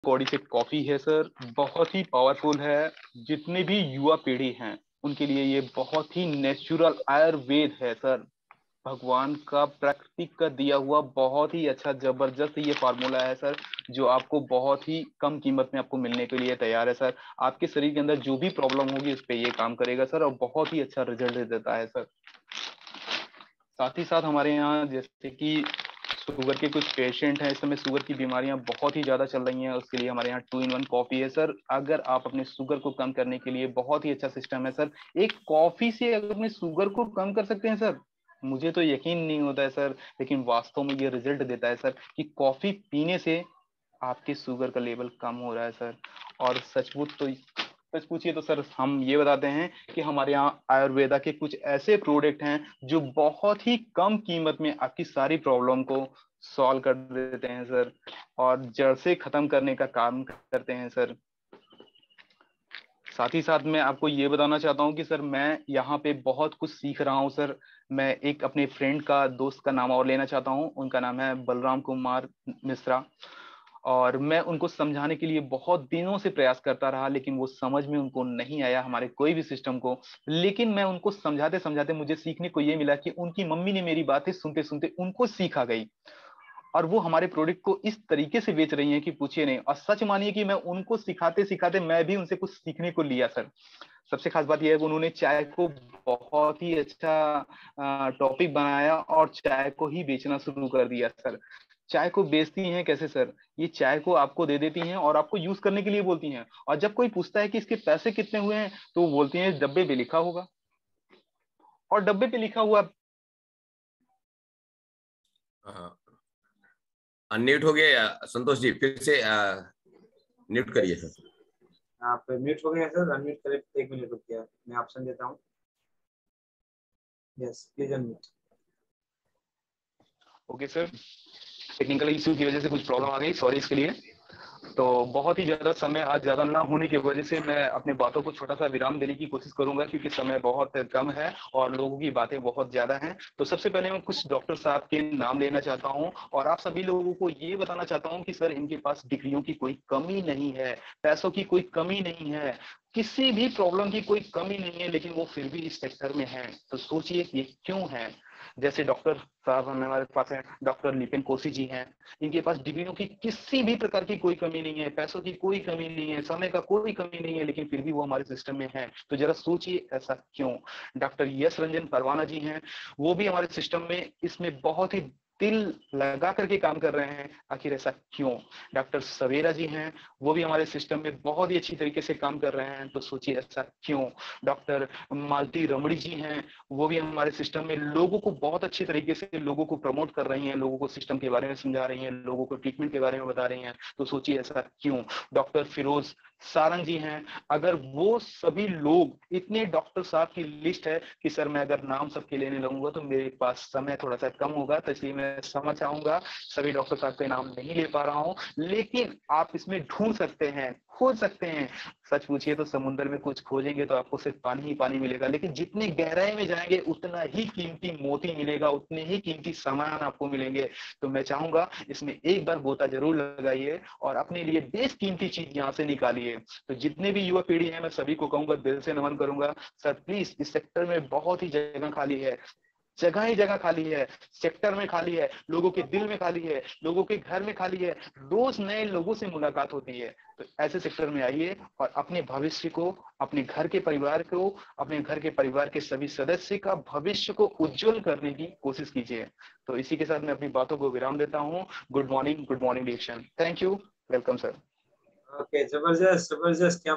कौड़ी से कॉफी है सर, बहुत ही पावरफुल है। जितने भी युवा पीढ़ी हैं उनके लिए ये बहुत ही नेचुरल आयुर्वेद है सर। भगवान का प्राकृतिक का दिया हुआ बहुत ही अच्छा जबरदस्त ये फार्मूला है सर, जो आपको बहुत ही कम कीमत में आपको मिलने के लिए तैयार है सर। आपके शरीर के अंदर जो भी प्रॉब्लम होगी उस पर ये काम करेगा सर, और बहुत ही अच्छा रिजल्ट देता है सर। साथ ही साथ हमारे यहाँ जैसे कि शुगर के कुछ पेशेंट हैं, इस समय शुगर की बीमारियां बहुत ही ज्यादा चल रही हैं, उसके लिए हमारे यहाँ 2 in 1 कॉफी है सर। अगर आप अपने शुगर को कम करने के लिए, बहुत ही अच्छा सिस्टम है सर। एक कॉफी से अगर अपने शुगर को कम कर सकते हैं सर, मुझे तो यकीन नहीं होता है सर, लेकिन वास्तव में ये रिजल्ट देता है सर कि कॉफी पीने से आपके शुगर का लेवल कम हो रहा है सर। और सच पूछिए तो सर हम ये बताते हैं कि हमारे यहाँ आयुर्वेदा के कुछ ऐसे प्रोडक्ट हैं जो बहुत ही कम कीमत में आपकी सारी प्रॉब्लम को सॉल्व कर देते हैं सर, और जड़ से खत्म करने का काम करते हैं सर। साथ ही साथ मैं आपको ये बताना चाहता हूँ कि सर मैं यहाँ पे बहुत कुछ सीख रहा हूँ सर। मैं एक अपने फ्रेंड का, दोस्त का नाम और लेना चाहता हूँ। उनका नाम है बलराम कुमार मिश्रा। और मैं उनको समझाने के लिए बहुत दिनों से प्रयास करता रहा, लेकिन वो समझ में उनको नहीं आया हमारे कोई भी सिस्टम को। लेकिन मैं उनको समझाते समझाते मुझे सीखने को ये मिला कि उनकी मम्मी ने मेरी बातें सुनते सुनते उनको सीखा गई, और वो हमारे प्रोडक्ट को इस तरीके से बेच रही हैं कि पूछिए नहीं। और सच मानिए कि मैं उनको सिखाते सिखाते मैं भी उनसे कुछ सीखने को लिया सर। सबसे खास बात यह है कि उन्होंने चाय को बहुत ही अच्छा टॉपिक बनाया और चाय को ही बेचना शुरू कर दिया सर। चाय को बेचती हैं कैसे सर? ये चाय को आपको दे देती हैं और आपको यूज करने के लिए बोलती हैं, और जब कोई पूछता है कि इसके पैसे कितने हुए हैं तो वो बोलती हैं डब्बे पे लिखा होगा। और डब्बे पे लिखा हुआ। हाँ, अनम्यूट हो गया या संतोष जी? फिर से म्यूट करिए सर। आप म्यूट हो गए सर, अनम्यूट करें 1 मिनट रुकिए, मैं ऑप्शन देता हूँ। Yes please unmute. Okay sir, technical issue की वजह से कुछ प्रॉब्लम आ गई, सॉरी इसके लिए। तो बहुत ही ज्यादा समय आज ज्यादा ना होने की वजह से मैं अपने बातों को छोटा सा विराम देने की कोशिश करूंगा, क्योंकि समय बहुत कम है और लोगों की बातें बहुत ज्यादा हैं। तो सबसे पहले मैं कुछ डॉक्टर साहब के नाम लेना चाहता हूं, और आप सभी लोगों को ये बताना चाहता हूं कि सर इनके पास डिग्रियों की कोई कमी नहीं है, पैसों की कोई कमी नहीं है, किसी भी प्रॉब्लम की कोई कमी नहीं है, लेकिन वो फिर भी इस सेक्टर में है। तो सोचिए ये क्यों है। जैसे डॉक्टर साहब हमारे पास हैं, डॉक्टर लिपिन कोशी जी हैं। इनके पास डिग्रियों की किसी भी प्रकार की कोई कमी नहीं है, पैसों की कोई कमी नहीं है, समय का कोई कमी नहीं है, लेकिन फिर भी वो हमारे सिस्टम में है। तो जरा सोचिए ऐसा क्यों। डॉक्टर यश रंजन परवाना जी हैं, वो भी हमारे सिस्टम में इसमें बहुत ही दिल लगा करके काम कर रहे हैं, आखिर ऐसा क्यों। डॉक्टर सवेरा जी हैं, वो भी हमारे सिस्टम में बहुत ही अच्छी तरीके से काम कर रहे हैं, तो सोचिए ऐसा क्यों। डॉक्टर मालती रमड़ी जी हैं, वो भी हमारे सिस्टम में लोगों को बहुत अच्छी तरीके से लोगों को प्रमोट कर रही हैं, लोगों को सिस्टम के बारे में समझा रही हैं, लोगों को ट्रीटमेंट के बारे में बता रही हैं, तो सोचिए ऐसा क्यों। डॉक्टर फिरोज सारंग जी हैं, अगर वो सभी लोग, इतने डॉक्टर साहब की लिस्ट है कि सर मैं अगर नाम सबके लेने लगूंगा तो मेरे पास समय थोड़ा सा कम होगा, तो इसलिए मैं समझ चाहूंगा सभी डॉक्टर साहब के नाम नहीं ले पा रहा हूं, लेकिन आप इसमें ढूंढ सकते हैं, खोज सकते हैं। सच पूछिए तो समुद्र में कुछ खोजेंगे तो आपको सिर्फ पानी ही पानी मिलेगा, लेकिन जितने गहराई में जाएंगे उतना ही कीमती मोती मिलेगा, उतने ही कीमती सामान आपको मिलेंगे। तो मैं चाहूंगा इसमें एक बार गोता जरूर लगाइए और अपने लिए बेशकीमती चीज यहाँ से निकालिए। तो जितने भी युवा पीढ़ी है मैं सभी को कहूंगा, दिल से नमन करूंगा, सर प्लीज इस सेक्टर में बहुत ही जगह खाली है, जगह ही जगह खाली है, सेक्टर में खाली है, लोगों के दिल में खाली है, लोगों के घर में खाली है, रोज नए लोगों से मुलाकात होती है। तो ऐसे सेक्टर में आइए और अपने भविष्य को, अपने घर के परिवार को, अपने घर के परिवार के सभी सदस्य का भविष्य को उज्जवल करने की कोशिश कीजिए। तो इसी के साथ मैं अपनी बातों को विराम देता हूँ। Good morning Dikshan. Thank you, welcome sir. Okay, जबरदस्त जबरदस्त, क्या